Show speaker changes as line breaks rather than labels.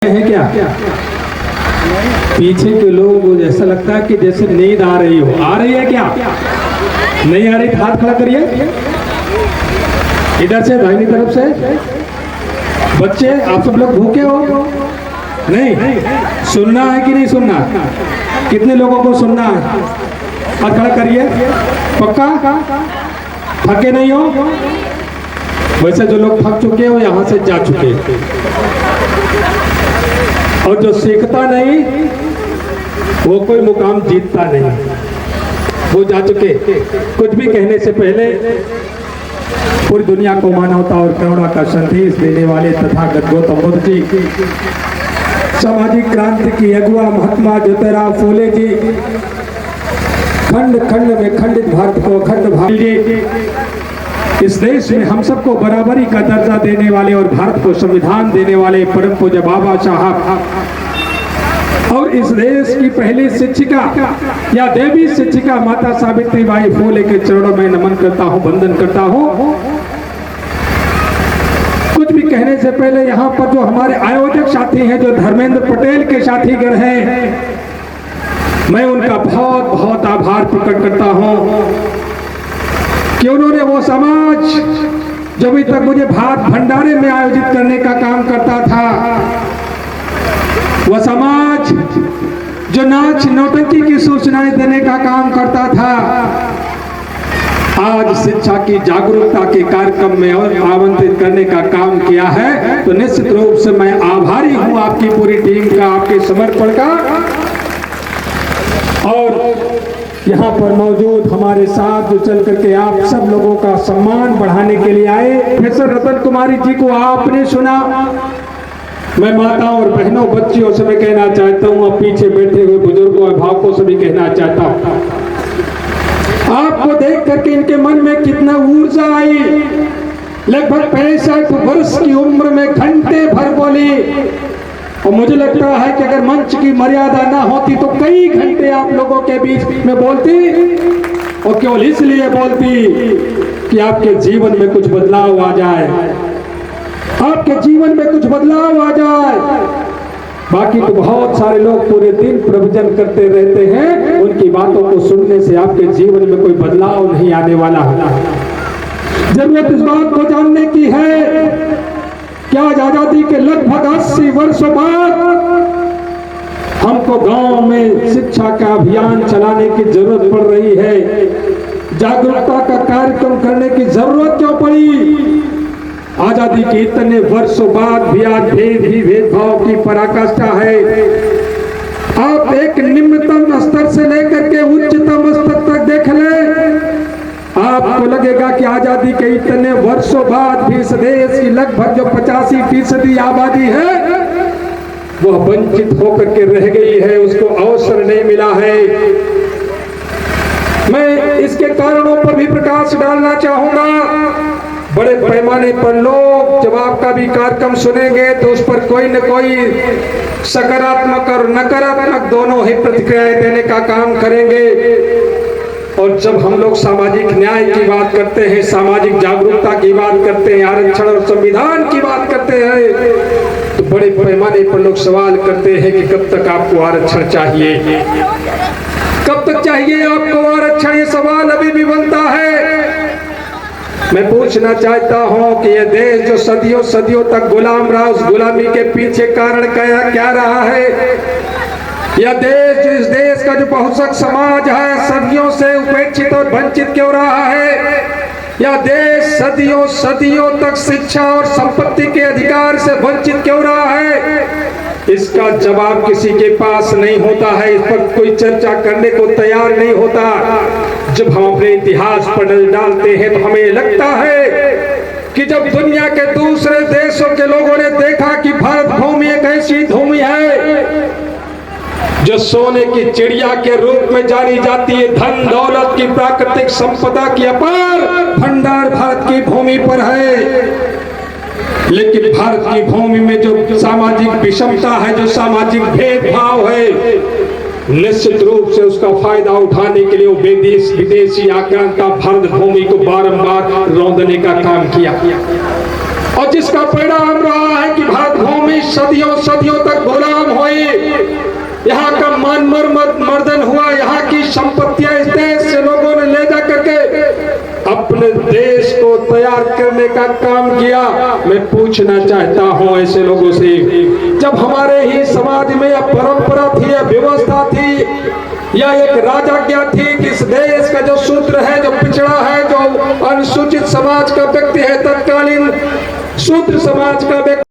है क्या? पीछे के लोग ऐसा लगता है कि जैसे नींद आ रही हो। आ रही है क्या? नहीं आ रही? हाथ खड़ा करिए। इधर से दाहिनी तरफ से। बच्चे आप सब लोग भूखे हो? नहीं सुनना है कि नहीं सुनना? कितने लोगों को सुनना है? हाथ खड़ा करिए। पक्का? थके नहीं हो? वैसे जो लोग थक चुके हो यहाँ से जा चुके, और जो सीखता नहीं वो कोई मुकाम जीतता नहीं, वो जा चुके। कुछ भी कहने से पहले पूरी दुनिया को मानवता और करुणा का संदेश देने वाले तथागत गौतम बुद्ध जी, सामाजिक क्रांति की अगुआ महात्मा ज्योतिराव फूले जी, खंड खंड में खंडित भारत को अखंड भारत जी, इस देश में हम सबको बराबरी का दर्जा देने वाले और भारत को संविधान देने वाले परम पूज्य बाबा साहब, और इस देश की पहली शिक्षिका या देवी शिक्षिका माता सावित्रीबाई फूले के चरणों में नमन करता हूं, वंदन करता हूं। कुछ भी कहने से पहले यहाँ पर जो हमारे आयोजक साथी हैं, जो धर्मेंद्र पटेल के साथीगण हैं, मैं उनका बहुत बहुत आभार प्रकट करता हूं कि उन्होंने वो समाज जो अभी तक मुझे भात भंडारे में आयोजित करने का काम करता था, वह समाज जो नाच नौटंकी की सूचनाएं देने का काम करता था, आज शिक्षा की जागरूकता के कार्यक्रम में और आमंत्रित करने का काम किया है। तो निश्चित रूप से मैं आभारी हूं आपकी पूरी टीम का, आपके समर्पण का। और यहाँ पर मौजूद हमारे साथ जो चल करके आप सब लोगों का सम्मान बढ़ाने के लिए आए, प्रोफेसर रतन कुमारी जी को आपने सुना। मैं माताओं और बहनों, बच्चियों से मैं कहना चाहता हूँ, अब पीछे बैठे हुए बुजुर्गों और भावकों से भी कहना चाहता हूँ, आपको देख करके इनके मन में कितना ऊर्जा आई। लगभग 65 वर्ष की उम्र में घंटे भर बोली, और मुझे लगता है कि अगर मंच की मर्यादा ना होती तो कई घंटे आप लोगों के बीच में बोलती, और केवल इसलिए बोलती कि आपके जीवन में कुछ बदलाव आ जाए, आपके जीवन में कुछ बदलाव आ जाए। बाकी तो बहुत सारे लोग पूरे दिन प्रवचन करते रहते हैं, उनकी बातों को सुनने से आपके जीवन में कोई बदलाव नहीं आने वाला। जरूरत इस बात को जानने की है कि आज आजादी के लगभग 80 वर्षों बाद हमको गांव में शिक्षा का अभियान चलाने की जरूरत पड़ रही है। जागरूकता का कार्यक्रम करने की जरूरत क्यों पड़ी? आजादी के इतने वर्षों बाद भी आज भेदभाव की पराकाष्ठा है। आप एक निम्नतम स्तर से लेकर के उच्चतम स्तर तक देख ले, आपको लगेगा कि आजादी के इतने वर्षों बाद भी इस देश की लगभग जो 85% आबादी है वह वंचित होकर के रह गई है, उसको अवसर नहीं मिला है। मैं इसके कारणों पर भी प्रकाश डालना चाहूंगा। बड़े पैमाने पर लोग जब आपका भी कार्यक्रम सुनेंगे तो उस पर कोई न कोई सकारात्मक और नकारात्मक दोनों ही प्रतिक्रियाएं देने का काम करेंगे। और जब हम लोग सामाजिक न्याय की बात करते हैं, सामाजिक जागरूकता की बात करते हैं, आरक्षण और संविधान की बात करते हैं, तो बड़े पैमाने पर लोग सवाल करते हैं कि कब तक आपको आरक्षण चाहिए, कब तक चाहिए आपको आरक्षण। ये सवाल अभी भी बनता है। मैं पूछना चाहता हूं कि यह देश जो सदियों सदियों तक गुलाम रहा, उस गुलामी के पीछे कारण क्या रहा है? यह देश, इस देश का जो बहुसंख्यक समाज है, सदियों से उपेक्षित और वंचित क्यों रहा है? यह देश सदियों सदियों तक शिक्षा और संपत्ति के अधिकार से वंचित क्यों रहा है? इसका जवाब किसी के पास नहीं होता है, इस पर कोई चर्चा करने को तैयार नहीं होता। जब हम अपने इतिहास पर नजर डालते हैं तो हमें लगता है कि जब दुनिया के दूसरे देशों के लोगों ने देखा कि भारत भूमि एक ऐसी भूमि है जो सोने की चिड़िया के रूप में जानी जाती है, धन दौलत की प्राकृतिक संपदा की अपार भंडार भारत की भूमि पर है, लेकिन भारत की भूमि में जो सामाजिक विषमता है, जो सामाजिक भेदभाव है, निश्चित रूप से उसका फायदा उठाने के लिए वो विदेशी आक्रांता भारत भूमि को बारंबार रौंदने का काम किया। और जिसका परिणाम रहा है कि भारत भूमि सदियों सदियों तक गुलाम हुई। यहाँ का मान मर्दन हुआ, यहाँ की संपत्तियां इस देश से लोगों ने ले जा करके अपने देश को तैयार करने का काम किया। मैं पूछना चाहता हूं ऐसे लोगों से, जब हमारे ही समाज में यह परंपरा थी, यह व्यवस्था थी, या एक राजाज्ञा थी कि इस देश का जो शूद्र है, जो पिछड़ा है, जो अनुसूचित समाज का व्यक्ति है, तत्कालीन शूद्र समाज का व्यक्ति